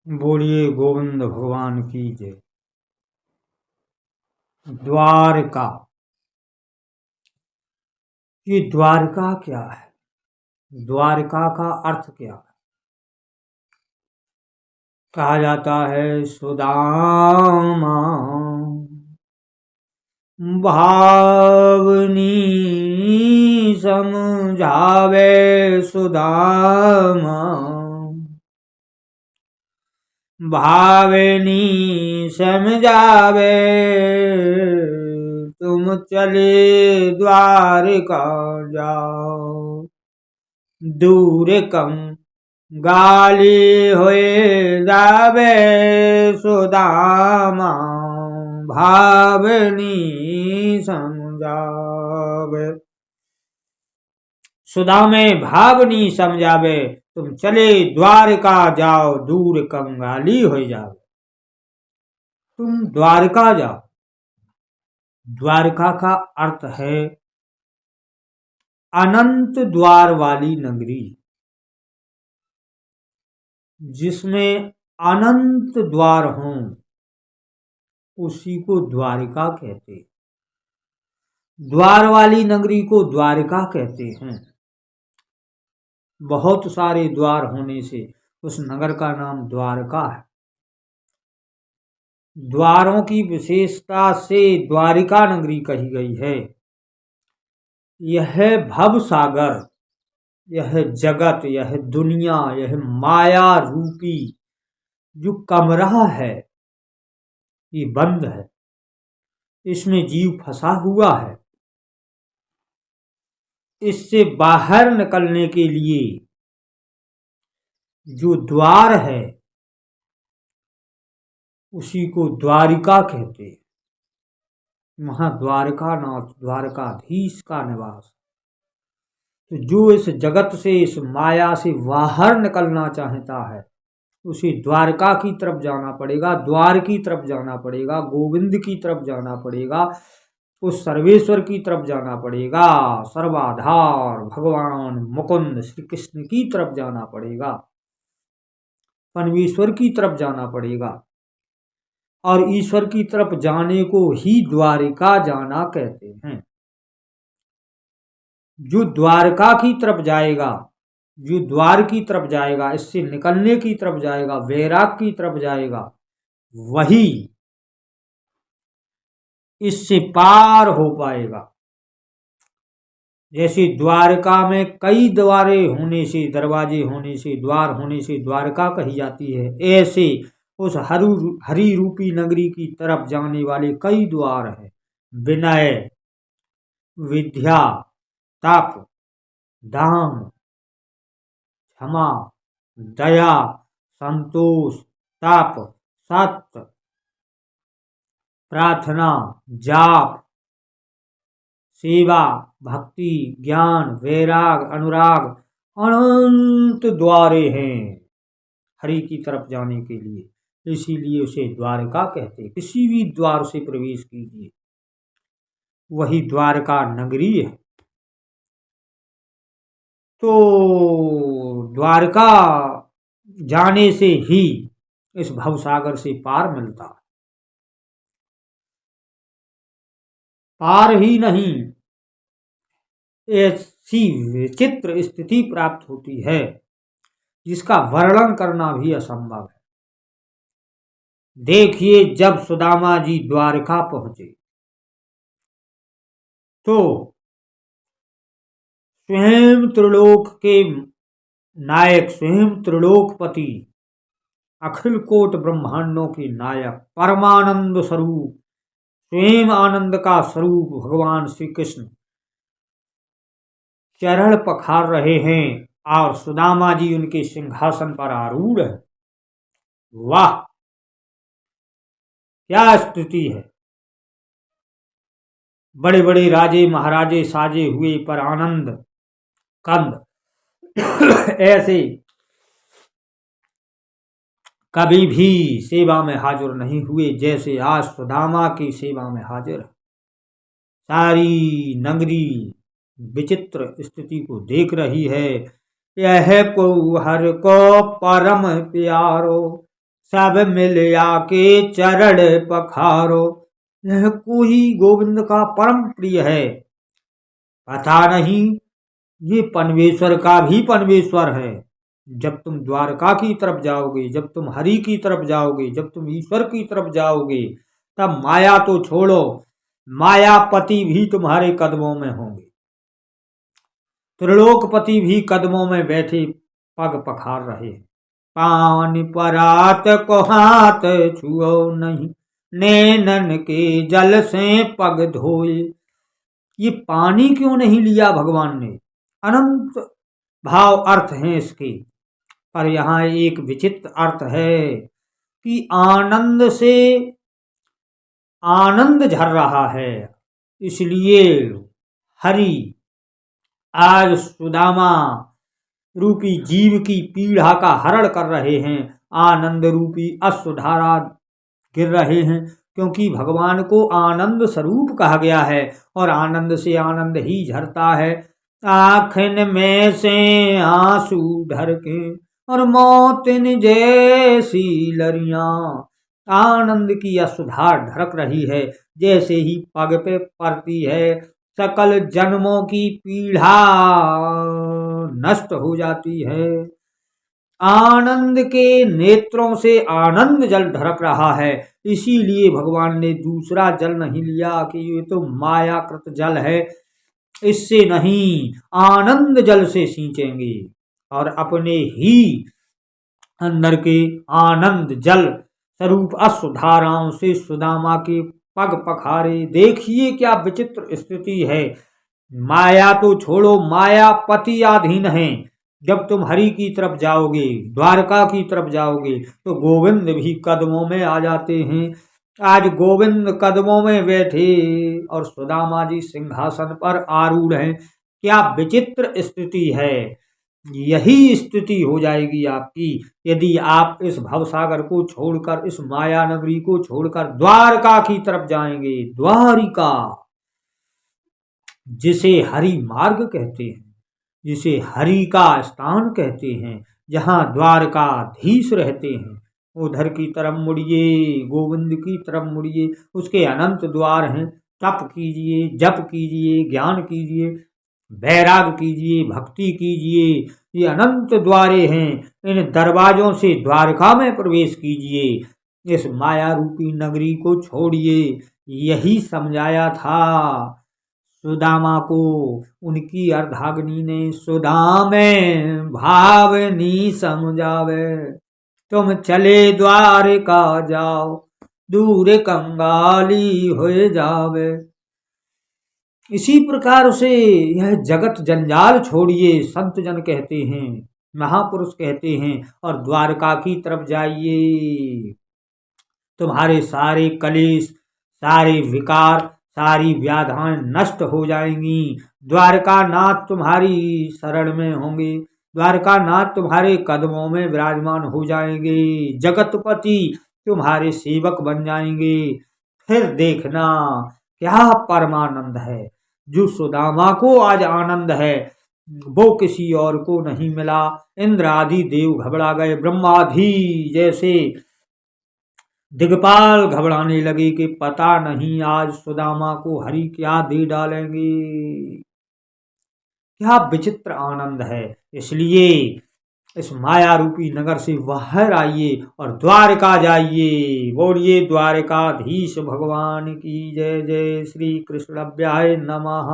बोलिए गोविंद भगवान की जय। द्वारका, ये द्वारका क्या है? द्वारका का अर्थ क्या है? कहा जाता है सुदामा भावनी समझावे सुदामा भावनी समझावे तुम चले द्वारका जाओ दूर कम गाली होए जावे सुदामा भावनी समझावे सुदामे भावनी समझावे तुम चले द्वारका जाओ दूर कंगाली हो जाओ। तुम द्वारका जाओ। द्वारका का अर्थ है अनंत द्वार वाली नगरी, जिसमें अनंत द्वार हों उसी को द्वारिका कहते हैं। द्वार वाली नगरी को द्वारिका कहते हैं। बहुत सारे द्वार होने से उस नगर का नाम द्वारका है। द्वारों की विशेषता से द्वारिका नगरी कही गई है। यह भव सागर, यह जगत, यह दुनिया, यह माया रूपी जो कमरा है ये बंद है, इसमें जीव फंसा हुआ है। इससे बाहर निकलने के लिए जो द्वार है उसी को द्वारिका कहते हैं। वहां द्वारका नाथ, द्वारकाधीश का निवास। तो जो इस जगत से, इस माया से बाहर निकलना चाहता है उसे द्वारका की तरफ जाना पड़ेगा, द्वार की तरफ जाना पड़ेगा, गोविंद की तरफ जाना पड़ेगा, उस सर्वेश्वर की तरफ जाना पड़ेगा, सर्वाधार भगवान मुकुंद श्री कृष्ण की तरफ जाना पड़ेगा, परमेश्वर की तरफ जाना पड़ेगा। और ईश्वर की तरफ जाने को ही द्वारिका जाना कहते हैं। जो द्वारका की तरफ जाएगा, जो द्वार की तरफ जाएगा, इससे निकलने की तरफ जाएगा, वैराग की तरफ जाएगा, वही इससे पार हो पाएगा। जैसे द्वारका में कई द्वारे होने से, दरवाजे होने से, द्वार होने से द्वारका कही जाती है, ऐसे उस हरि रूपी नगरी की तरफ जाने वाले कई द्वार हैं। विनय, विद्या, तप, दान, क्षमा, दया, संतोष, तप, सत्य, प्रार्थना, जाप, सेवा, भक्ति, ज्ञान, वैराग, अनुराग, अनंत द्वारे हैं हरि की तरफ जाने के लिए। इसीलिए उसे द्वारका कहते हैं। किसी भी द्वार से प्रवेश कीजिए, वही द्वारका नगरी है। तो द्वारका जाने से ही इस भवसागर से पार मिलता है। पार ही नहीं, ऐसी विचित्र स्थिति प्राप्त होती है जिसका वर्णन करना भी असंभव है। देखिए, जब सुदामा जी द्वारका पहुंचे तो स्वयं त्रिलोक के नायक, स्वयं त्रिलोकपति, अखिल कोट ब्रह्मांडों के नायक, परमानंद स्वरूप, स्वयं आनंद का स्वरूप भगवान श्री कृष्ण चरण पखार रहे हैं और सुदामा जी उनके सिंहासन पर आरूढ़ है। वाह, क्या स्तुति है! बड़े बड़े राजे महाराजे साजे हुए पर आनंद कंद ऐसे कभी भी सेवा में हाजिर नहीं हुए जैसे आज सुदामा की सेवा में हाजिर है। सारी नगरी विचित्र स्थिति को देख रही है। यह को हर को परम प्यारो सब मिल आके चरण पखारो। यह कोई गोविंद का परम प्रिय है, पता नहीं ये परमेश्वर का भी परमेश्वर है। जब तुम द्वारका की तरफ जाओगे, जब तुम हरि की तरफ जाओगे, जब तुम ईश्वर की तरफ जाओगे, तब माया तो छोड़ो, मायापति भी तुम्हारे कदमों में होंगे, त्रिलोकपति भी कदमों में बैठे पग पखार रहे हैं। पान परात को हाथ छुओ नहीं, नैनन के जल से पग धोए। ये पानी क्यों नहीं लिया भगवान ने? अनंत भाव अर्थ हैं इसके, पर यहाँ एक विचित्र अर्थ है कि आनंद से आनंद झर रहा है, इसलिए हरि आज सुदामा रूपी जीव की पीड़ा का हरण कर रहे हैं। आनंद रूपी अश्वधारा गिर रहे हैं, क्योंकि भगवान को आनंद स्वरूप कहा गया है और आनंद से आनंद ही झरता है। आँखन में से आंसू ढर के और मौतिन जैसी लरियां, आनंद की अश्वधार ढरक रही है। जैसे ही पग पे पड़ती है, सकल जन्मों की पीड़ा नष्ट हो जाती है। आनंद के नेत्रों से आनंद जल ढरक रहा है, इसीलिए भगवान ने दूसरा जल नहीं लिया कि ये तो मायाकृत जल है, इससे नहीं, आनंद जल से सींचेंगे और अपने ही अंदर के आनंद जल स्वरूप अश्वधाराओं से सुदामा के पग पखारे। देखिए क्या विचित्र स्थिति है। माया तो छोड़ो, मायापति अधीन है। जब तुम हरि की तरफ जाओगे, द्वारका की तरफ जाओगे, तो गोविंद भी कदमों में आ जाते हैं। आज गोविंद कदमों में बैठे और सुदामा जी सिंहासन पर आरूढ़ हैं। क्या विचित्र स्थिति है। यही स्थिति हो जाएगी आपकी यदि आप इस भवसागर को छोड़कर, इस माया नगरी को छोड़कर द्वारका की तरफ जाएंगे। द्वारिका जिसे हरि मार्ग कहते हैं, जिसे हरि का स्थान कहते हैं, जहाँ द्वारकाधीश रहते हैं, उधर की तरफ मुड़िए, गोविंद की तरफ मुड़िए। उसके अनंत द्वार हैं। तप कीजिए, जप कीजिए, ज्ञान कीजिए, वैराग कीजिए, भक्ति कीजिए। ये अनंत द्वारे हैं। इन दरवाजों से द्वारका में प्रवेश कीजिए। इस माया रूपी नगरी को छोड़िए। यही समझाया था सुदामा को उनकी अर्धाग्नि ने। सुदामे भावनी समझावे, तुम चले द्वारका जाओ, दूर कंगाली हो जावे। इसी प्रकार से यह जगत जंजाल छोड़िए, संत जन कहते हैं, महापुरुष कहते हैं, और द्वारका की तरफ जाइए। तुम्हारे सारे कलेश, सारे विकार, सारी व्याधाएं नष्ट हो जाएंगी। द्वारका नाथ तुम्हारी शरण में होंगे, द्वारका नाथ तुम्हारे कदमों में विराजमान हो जाएंगे। जगतपति तुम्हारे सेवक बन जाएंगे। फिर देखना क्या परमानंद है। जो सुदामा को आज आनंद है, वो किसी और को नहीं मिला। इंद्र आदि देव घबरा गए, ब्रह्मादि जैसे दिगपाल घबराने लगे कि पता नहीं आज सुदामा को हरि क्या दे डालेंगे। क्या विचित्र आनंद है। इसलिए इस माया रूपी नगर से बाहर आइए और द्वारका जाइए। बोलिए द्वारकाधीश भगवान की जय। जय श्री कृष्णाभ्याय नमः।